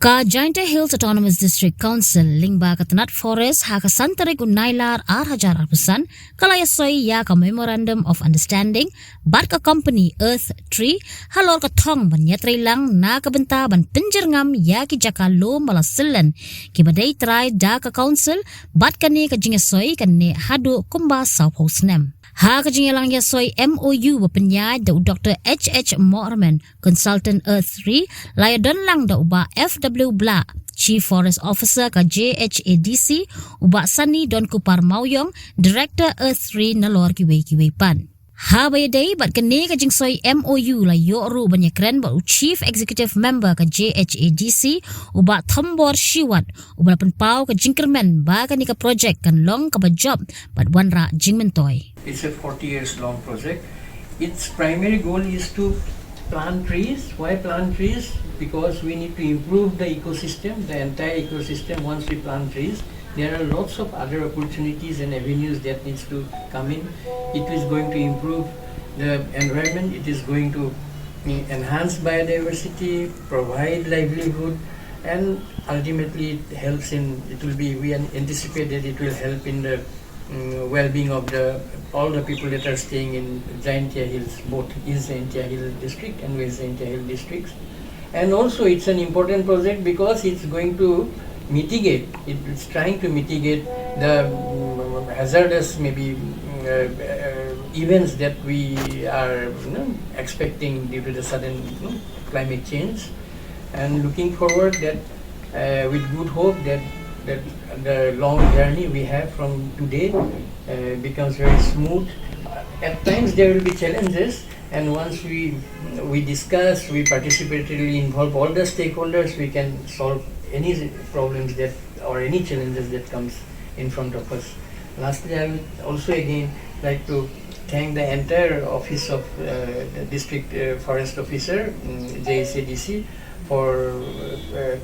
Ka Jaintia Hills Autonomous District Council lingba katanat forest ha kasantare ku nailar 6,000 kalaya soi ya ka Memorandum of Understanding bat ka company Earth Tree halor ka thong ban yatrai lang na ka benta ban pinjerngam ya ki jakalo malasilan ki badai try da ka council bat ka ni ka jinga soi kan ne hadu kumba South Hosnem. Ha kajingelang ya soy MOU berpenyai da Dr. H.H. Morman, Consultant Earth 3, laya don lang da uba FW Bla, Chief Forest Officer ka JHADC, uba Sani Don Kupar Mauyong, Director Earth 3 nalor kiwe pan. Ha bayadai bat kene kajing soy MOU la yoru banyakren ba Chief Executive Member ka JHADC uba Thambor Shiwat uba penpau ka jingkermen ba ka ni ka project kan long ka ba job bat wanra jingmentoy. It's a 40 years long project. Its primary goal is to plant trees. Why plant trees? Because we need to improve the ecosystem, the entire ecosystem once we plant trees. There are lots of other opportunities and avenues that needs to come in. It is going to improve the environment. It is going to enhance biodiversity, provide livelihood, and ultimately it helps in. We anticipate that it will help in the well-being of all the people that are staying in Jaintia Hills, both East Jaintia Hill district and West Jaintia Hill districts. And also it's an important project because it's going to mitigate, it's trying to mitigate the hazardous events that we are expecting due to the sudden climate change, and looking forward that with good hope that the long journey we have from today becomes very smooth. At times there will be challenges, and once we discuss, we participatory involve all the stakeholders, we can solve any problems or any challenges that comes in front of us. Lastly, I would also again like to thank the entire office of the district forest officer, JSADC, for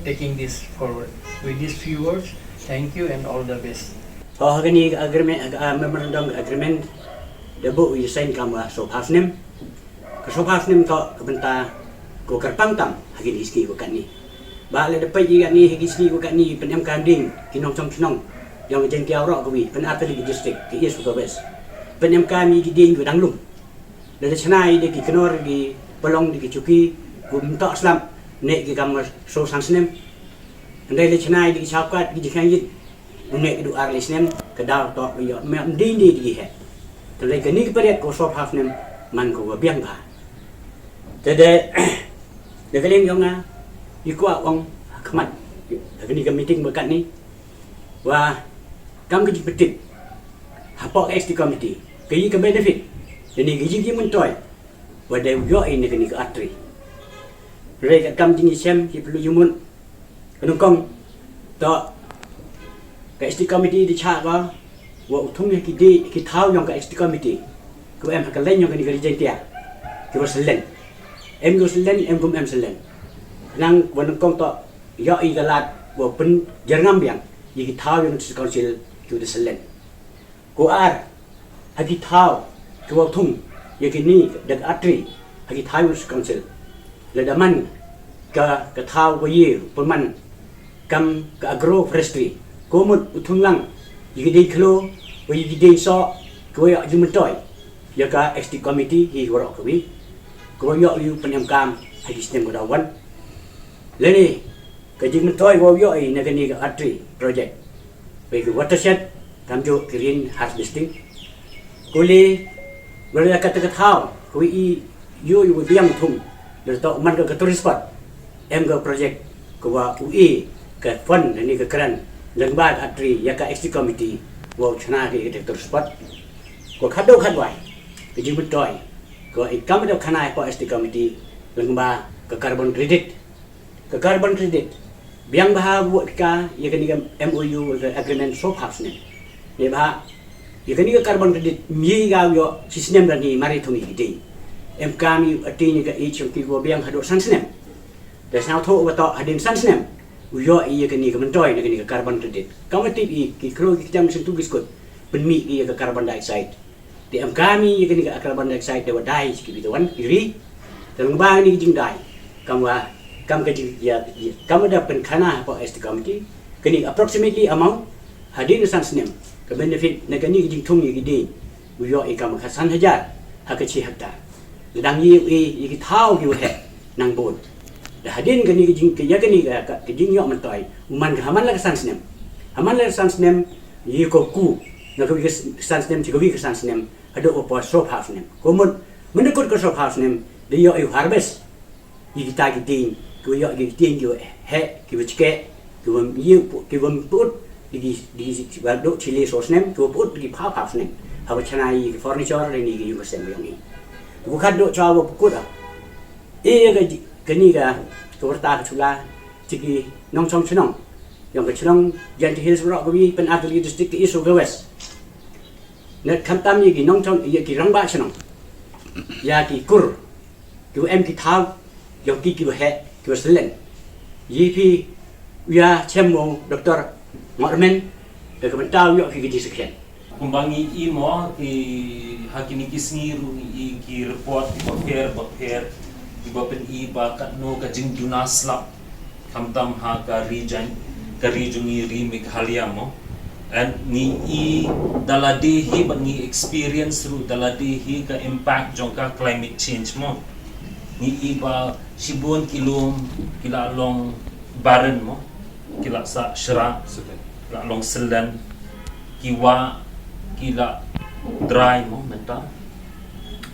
taking this forward. With these few words, thank you and all the best. Hari agreement, memorandum agreement, debu we sign kama Sophasnim. Sophasnim to kebenta ko kerpangtam hari ni ski ko kani. Balik dapat juga ni higis ni bukan ni penyam kanding kinong som yang jengki awrak kami penata di district di East West penyam kami di ding gudang lum dari senai di kenor di pelong di cuki gum tak selam nek di kamar so sansnem dari senai di sakat di jengki nek di ar lisnem kedal tok yo mem ding di he terlai kini kepada ko so hafnem man ko biang ba jadi dekeling yang ikut orang kemat, kini kami meeting berkat ni, wah kami kerja betul, apa SD committee, kerja ke benefit, jadi kerja mentoy, wadah ujo ini kini ke atri, mereka kami jenis sem, kita perlu jumun, kenukong, tak ke SD committee dicak wah utungnya kita tahu yang ke SD committee, kau kalian yang kini kerja dia, kita selen, gue selen. Nang wanengkong to yo igalat wo pen jerngam yang yiki taw yang council to the selen ko ar hagi taw ko thum yiki ni dag atri hagi taw council le daman ka taw ko ye peman kam ka agro forestry ko mut uthung lang yiki dei klo wo yiki dei so ko ya jumentoy ya ka SD committee hi worok ko yo yu penyam kam hagi sistem ko dawan Leni, kerja mentoy wawyo ini negani atri project. Bagi watershed, kamjo green harvesting. Kuli, boleh kata tahu, kui you biang thum, letak man ke tourist spot. Ke project kuwa UI ke fund ini ke keran lembag atri ya ke SD committee wow chana ke tourist spot. Ko khado khadwai, kerja mentoy. Ko ikam ada kanai ko SD committee lembag ke carbon credit. Ke carbon credit biang baha buat ka ya kini MOU agreement so pasne ne baha ya kini carbon credit mi ga yo sistem rani mari thungi di kami atini ka each ki go biang hado sansnem da sao tho ba to adin sansnem yo ya kini ka mentoy ne kini carbon credit kamati ki kro ki jam sentu giskut penmi ya ka carbon dioxide di kami ya kini ka carbon dioxide da wadai ki bitawan iri telung bang ni jing dai kamwa kam ka ya kam ada penkana apa ST committee kini approximately amount hadin san snem ka benefit na kani jing thung yi di yo e kam khasan hajar hakachi hakta ledang yi yi thau yu he nang bon da hadin kani jing ya kani ka jing yo man toy man ka haman la san snem haman la san snem yi ko ku na ka san snem ti ko wi ka san snem ada opo shop house nem komun menekut ke shop house nem de yo harvest yi kita giting ku yo giting yo he ki wachke ku wam put di do chili sauce nem ku put di pop house nem ha chana yi furniture le ni yu sem yo ni ku khat do cha wo put a ga ni ga to ta ka chula tiki nong chong chnong yang ka chnong yan ti hills rock wi pen atli district is of the west net kham tam yi ki nong chong yi ki rang ba chnong ya ki kur ku em ki thao yo ki he ki selen yi pi ya chemo doktor Mormen ke mentau yo ki sekian kumbangi imo ki hakini kisngiru ki report ki bakher ki bapen ba kat no ka jing junaslap kamtam ha ka region jungi ri Meghalaya mo and ni daladi bangi experience ru daladi ka impact jongka climate change mo ni ba sibun kila long baran mo kila sa shra kila long selan kiwa kila dry mo menta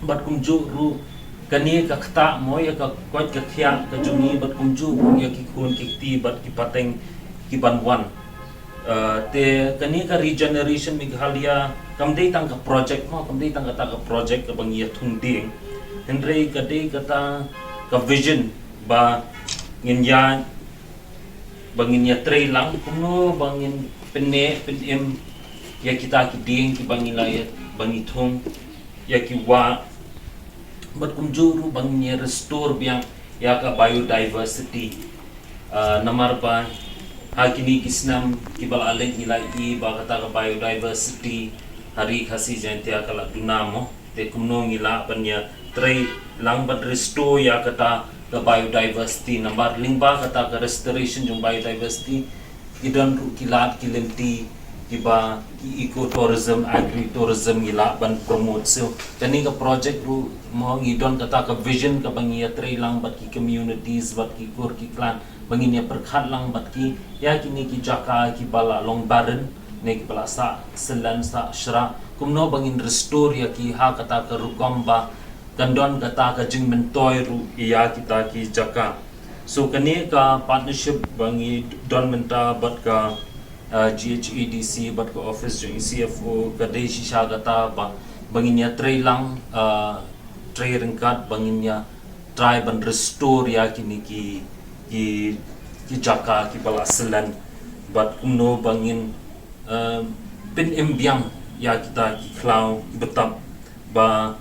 bat kumju ru kani ka khta mo ya ka kwat ka khya ka jungi bat kumju ya ki khun ki ti bat ki pateng ki banwan te kani ka regeneration Meghalaya kamdei tang ka project mo kamdei tang ka project ka bangia thungding henrei kadei kata ka vision ba nginya bangin ya tray lang kuno bangin penne penem ya kita kiding ki bangilaya bangithong ya ki wa bat kumjuru bangin ya restore biang ya ka biodiversity namar ba hakini kisnam kibal aleng ilai ba kata ka biodiversity hari khasi jantia kala dunamo te kumno ngila banya tray lang bat restore ya kata ka biodiversity nambar lingba kata ka restoration jung biodiversity idan ru kilat kilemti kiba ecotourism agritourism gila ban promote so kani ka project ru mo ngidon kata ka vision ka bangia tray lang bat ki communities bat ki kur ki clan banginya perkhat lang bat ki ya kini ki jaka ki bala long baran ne ki bala sa selan sa shra kumno bangin restore ya ki ha kata ka rukomba kandon kata ka jing mentoy ru iya kita ki jaka so kani ka partnership bangi don menta bat ka GHEDC bat ka office jing CFO ka dei shisha kata ba banginya tray lang tray ringkat banginya try ban restore ya kini ki jaka ki bala selan bat kumno bangin pin embiang ya kita ki klau betam ba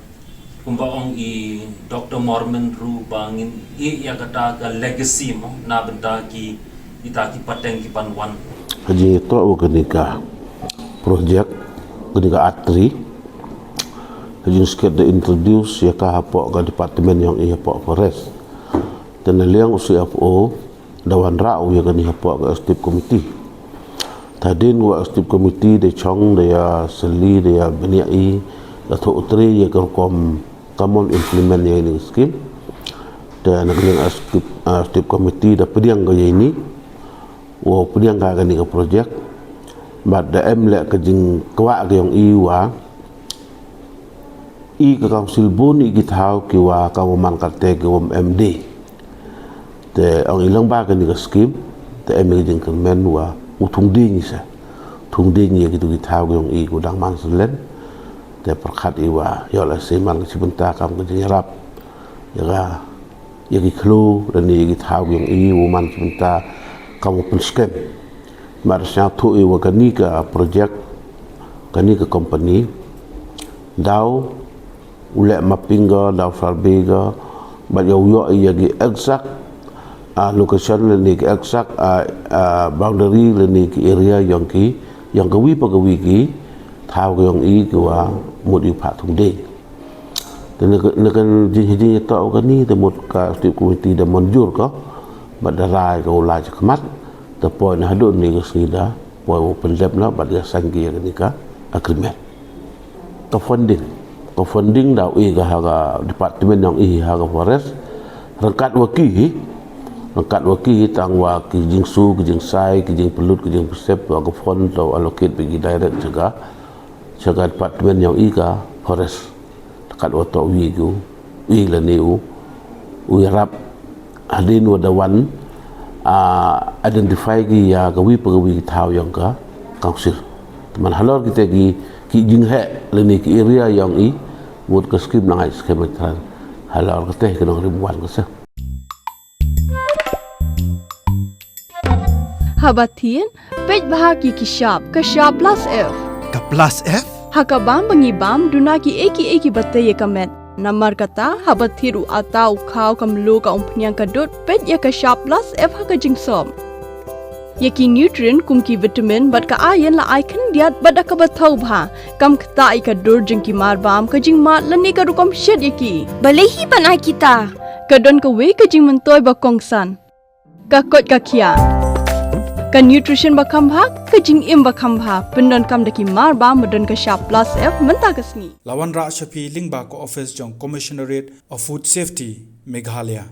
kumbaong i Dr. Mormen ru bangin ya kata ka legacy mo na benda ki kita ki pateng ki panwan haji to kenika project kenika atri haji sket de introduce ya ka hapok ka departemen yang ia hapok forest dan liang UCFO dawan rau ya kani hapok ka stip committee tadin wa stip committee de chong de ya seli de ya beniai Dato' Utri ya kerkom common implement ya ini skim dan negeri stip committee da pediang gaya ini wo pediang ka ni ka project bad da em le ka jing kwa ka yang iwa i ka council bun i githau ki wa ka man ka te ka MD te ang ilang ba ka ni ka skim te em jing ka men wa utung ding sa tung ding ya gitu githau ka yang i ku dang man selen te perkhat iwa ya la semal sebentar kam ke nyerap ya ki klu dan ni thau yang i woman sebentar kamu pun scam marsnya tu iwa kani ka project kani ka company dau ule mapping ga dau farbega ba yo ya gi exact location ni exact boundary ni area yang kawi pagawi ki thao yang i kwa một yêu phạt thùng đê thì nó cần gì tao cái ní thì một cả step committee đã manjur có badarai ka ulai kemat the point hadu ni ka sida poi open lab na badia sanggi ni ka agreement ka funding da ui ka haga department yang i haga forest rangkat waki tang wa ki jingsu ki jingsai ki jing pelut ki jing persep wa ka fund to allocate bagi direct jaga department yang i ka forest dekat oto wi ku wi la ni wi rap adin wa dawan identify ki ya ka wi pagawi thau yang ka council teman halor kita ki jing he la ni ki area yang i mut ka skip nangai skemetran halor ka teh kenong ribuan ka sa Habatin pej bahagi ki shop ka shop plus F Ka plus F? hakabam bangibam dunaki eki bataye kamet namar kata habathiru atau khau kamlu ka umpnyang kadut pej ya ka shop plus F haka jingsom yaki nutrient kumki vitamin bat ka iron la icon diat bada ka bathau bha kam khta ai ka dur jingki mar bam ka jing mat lani ka rukom shed yaki balehi banai kita kadon ka we ka jing mentoy ba kongsan ka kot ka khia ka nutrition ba khambha ka jing im ba khambha pendon kam daki mar ba modon ka sharp plus F menta kasni Lawan Ra Shafi Lingba ko office jong Commissionerate of Food Safety Meghalaya